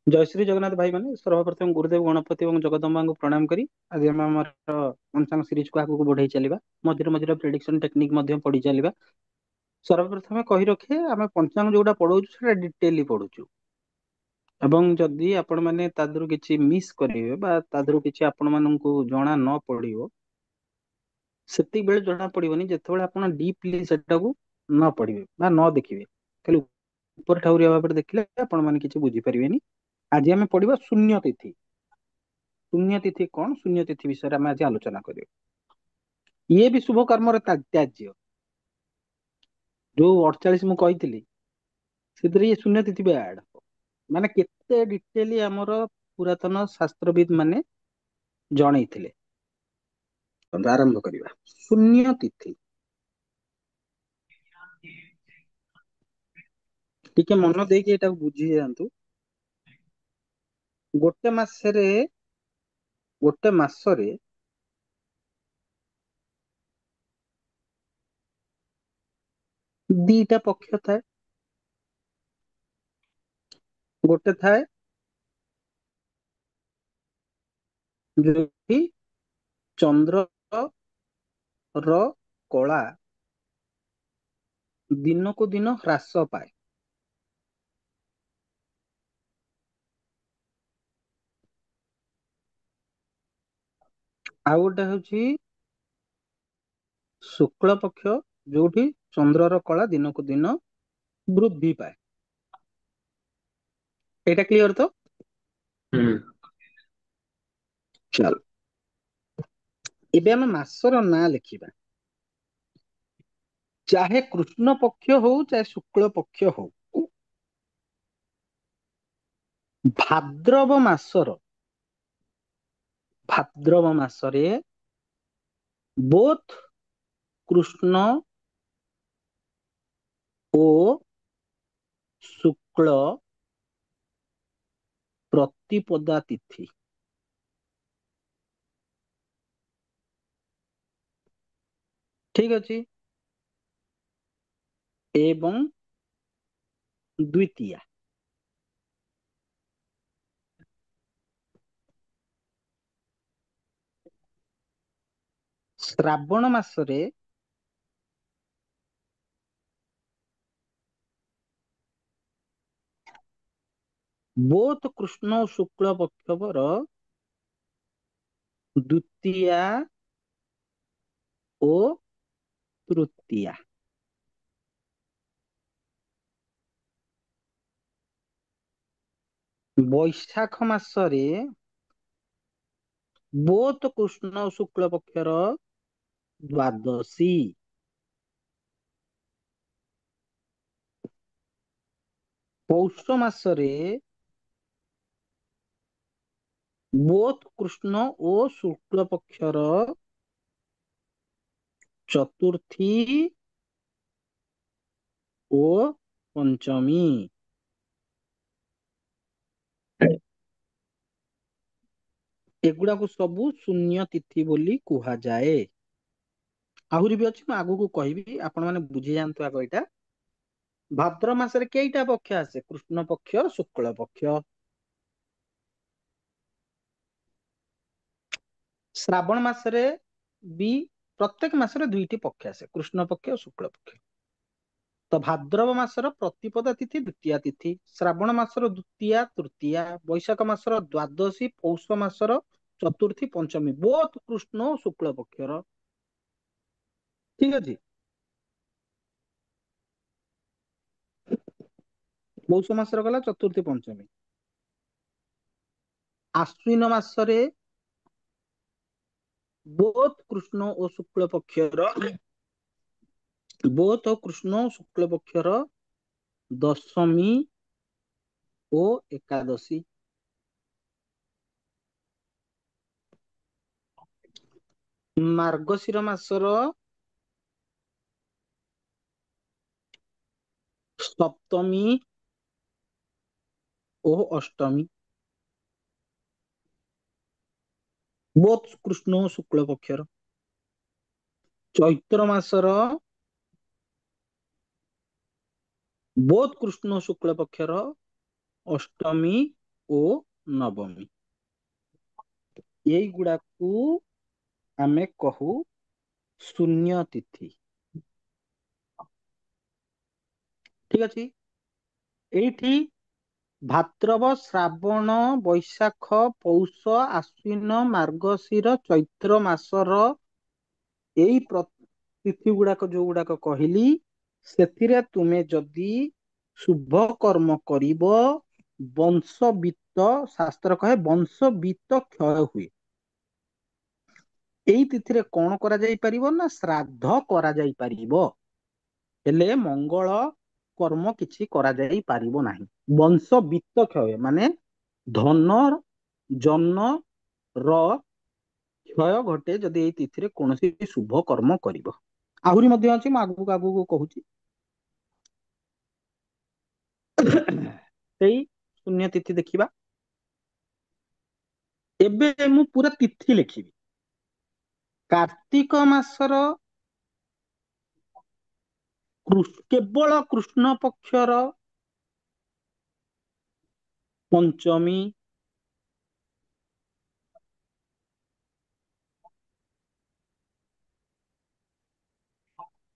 जय श्री जगन्नाथ भाई माने सर्वप्रथम गुरुदेव गणपति और जगदम्बा को प्रणाम करी आज हम आमर पंचांग सीरीज को आगू बढ़ाई चलिबा मझिरे मझिरे प्रेडिक्शन टेक्निक मध्य पढ़ी चलिबा सर्वप्रथम कहि रखे आमे पंचांग जोटा पढौछु सेटा डिटेली पढुछु एवं जदि आपण माने तादरु किछि मिस करिवे बा तादरु किछि आपण माननकु जणा न पडिवो सेति बेले जणा पडिवनी जेतेबेले आपण डीपली सेटाକୁ न पढिवे बा न देखिवे खाली ऊपर ठाउरिया भाबरे देखिले आपण माने किछि बुझी परिवेनी आज आमे पढिबा शून्य तिथि शून्य तिथि कौन शून्य तिथि विषय में आज आलोचना करियो ये भी शुभ कर्म त्याज्य जो 48 मु कही से ये शून्य तिथि भी ऐड माने केते डिटेली हमर पुरातन शास्त्रविद माने जणै थिले आरंभ करिबा शून्य तिथि टिके मन देके एटा बुझी जानतु गोटे मासरे गोटे मासरे दीटा पक्ष थाए गोटे थाए जो कि चंद्र ର କଳା ଦିନକୁ ଦିନ ହ୍ରାସ ପାଏ ଆଉ ଗୋଟେ ହେଉଛି ଶୁକ୍ଳ ପକ୍ଷ ଯୋଉଠି ଚନ୍ଦ୍ରର କଳା ଦିନକୁ ଦିନ ବୃଦ୍ଧି ପାଏ ଏଇଟା କ୍ଲିୟର ତ ଚାଲ ଏବେ ଆମେ ମାସର ନାଁ ଲେଖିବା चाहे कृष्ण पक्ष हो चाहे शुक्ल पक्ष हो भाद्रव मासरे बोथ कृष्ण ओ शुक्ल प्रतिपदा तिथि ठीक अच्छे एवं द्वितीया श्रावण मासरे बोथ कृष्ण और शुक्ल पक्षवर द्वितीया ओ तृतीया वैशाख मासरे बोथ कृष्ण और शुक्ल पक्षर द्वादशी पौष मासरे बोथ कृष्ण और शुक्ल पक्षर चतुर्थी ओ पंचमी एगुड़ा को सबू शून्य तिथि बोली कुहा जाए आहुरी भी अच्छी आगु को कहबी आपण माने बुझी जानतु आग एटा भाद्र मासरे केईटा पक्ष आसे कृष्ण पक्ष शुक्ल पक्ष श्रावण मासरे भी प्रत्येक मासरे दुईटी पक्ष आसे कृष्ण पक्ष और शुक्ल पक्ष तो भाद्रव मासर प्रतिपदा तिथि द्वितीया तिथि श्रावण मासर द्वितीया तृतीया वैशाख मासर द्वादशी पौष मासर चतुर्थी पंचमी बोथ कृष्ण और शुक्ल पक्षर ठीक अच्छे पौष मासर गला चतुर्थी पंचमी आश्विन मासरे बोथ कृष्ण और शुक्ल पक्षर बोथ कृष्ण और शुक्ल पक्षर दशमी ओ एकादशी मार्गशीर मासर सप्तमी ओ अष्टमी बोथ कृष्ण और शुक्ल पक्षर चैत्र मासर बोथ कृष्ण और शुक्ल पक्षर अष्टमी ଓ ନବମୀ, ଏଇଗୁଡାକୁ ଆମେ କହୁ ଶୂନ୍ୟ ତିଥି। ଠିକ ଅଛି। ଏଇଠି ଭାଦ୍ରବ, ଶ୍ରାବଣ, ବୈଶାଖ, ପୌଷ, ଆଶ୍ୱିନ, ମାର୍ଗଶିର, ଚୈତ୍ର ମାସର ଏଇ ତିଥି ଗୁଡାକ ଯୋଉ ଗୁଡାକ କହିଲି, ସେଥିରେ ତୁମେ ଯଦି ଶୁଭ କର୍ମ କରିବ, ବଂଶ ବିତ୍ତ, ଶାସ୍ତ୍ର କହେ ବଂଶ ବିତ୍ତ କ୍ଷୟ ହୁଏ। ଏଇ ତିଥିରେ କଣ କରାଯାଇ ପାରିବ ନା ଶ୍ରାଦ୍ଧ କରାଯାଇ ପାରିବ, ହେଲେ ମଙ୍ଗଳ କର୍ମ କିଛି କରାଯାଇ ପାରିବ ନାହିଁ। ବଂଶ ବିତ୍ତ କ୍ଷୟ ମାନେ ଧନ ଜନ ର କ୍ଷୟ ଘଟେ ଯଦି ଏଇ ତିଥିରେ କୌଣସି ଶୁଭ କର୍ମ କରିବ। ଆହୁରି ମଧ୍ୟ ଅଛି, ମୁଁ ଆଗକୁ ଆଗକୁ କହୁଛି। ସେଇ ଶୂନ୍ୟ ତିଥି ଦେଖିବା। ଏବେ ମୁଁ ପୁରା ତିଥି ଲେଖିବି। କାର୍ତ୍ତିକ ମାସର କେବଳ କୃଷ୍ଣ ପକ୍ଷର ପଞ୍ଚମୀ,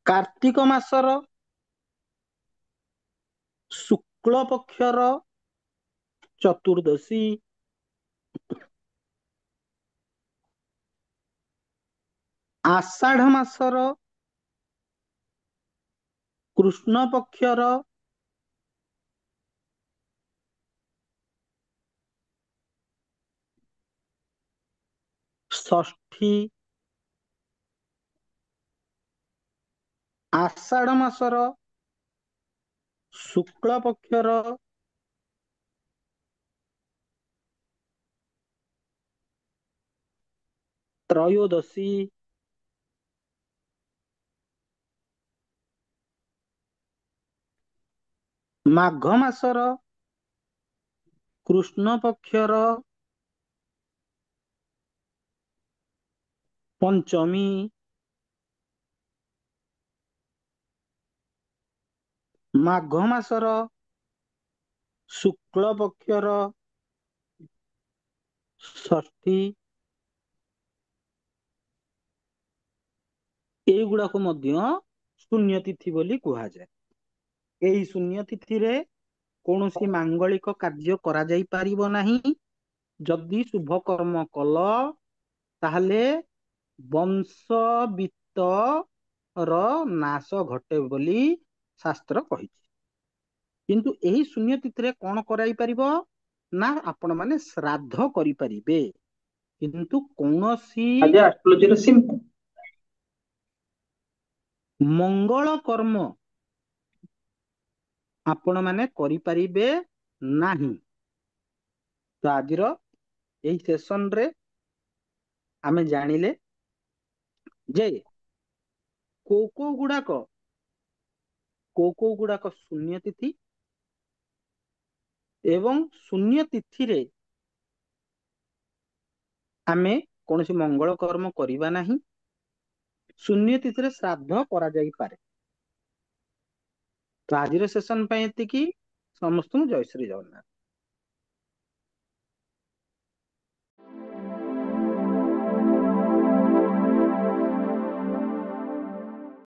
କାର୍ତ୍ତିକ ମାସର ଶୁକ୍ଳ ପକ୍ଷର ଚତୁର୍ଦ୍ଦଶୀ, ଆଷାଢ ମାସର କୃଷ୍ଣ ପକ୍ଷର ଷଷ୍ଠୀ, ଆଷାଢ ମାସର ଶୁକ୍ଳ ପକ୍ଷର ତ୍ରୟୋଦଶୀ, ମାଘ ମାସର କୃଷ୍ଣ ପକ୍ଷର ପଞ୍ଚମୀ, ମାଘ ମାସର ଶୁକ୍ଳ ପକ୍ଷର ଷଷ୍ଠୀ, ଏଇଗୁଡାକୁ ମଧ୍ୟ ଶୂନ୍ୟ ତିଥି ବୋଲି କୁହାଯାଏ। ଏହି ଶୂନ୍ୟ ତିଥିରେ କୌଣସି ମାଙ୍ଗଳିକ କାର୍ଯ୍ୟ କରାଯାଇ ପାରିବ ନାହିଁ। ଯଦି ଶୁଭ କର୍ମ କଲ, ତାହେଲେ ବଂଶ ବିତ୍ତ ର ନାଶ ଘଟେ ବୋଲି ଶାସ୍ତ୍ର କହିଛି। କିନ୍ତୁ ଏହି ଶୂନ୍ୟ ତିଥିରେ କଣ କରାଇ ପାରିବ ନା ଆପଣ ମାନେ ଶ୍ରାଦ୍ଧ କରିପାରିବେ, କିନ୍ତୁ କୌଣସି ମଙ୍ଗଳ କର୍ମ ଆପଣ ମାନେ କରିପାରିବେ ନାହିଁ। ତ ଆଜିର ଏହି ସେସନରେ ଆମେ ଜାଣିଲେ ଯେ କୋଉ ଗୁଡାକ ଶୂନ୍ୟ ତିଥି, ଏବଂ ଶୂନ୍ୟ ତିଥିରେ ଆମେ କୌଣସି ମଙ୍ଗଳ କର୍ମ କରିବା ନାହିଁ। ଶୂନ୍ୟ ତିଥିରେ ଶ୍ରାଦ୍ଧ କରାଯାଇପାରେ। ତ ଆଜିର ସେସନ ପାଇଁ ଏତିକି। ସମସ୍ତଙ୍କୁ ଜୟ ଶ୍ରୀ ଜଗନ୍ନାଥ।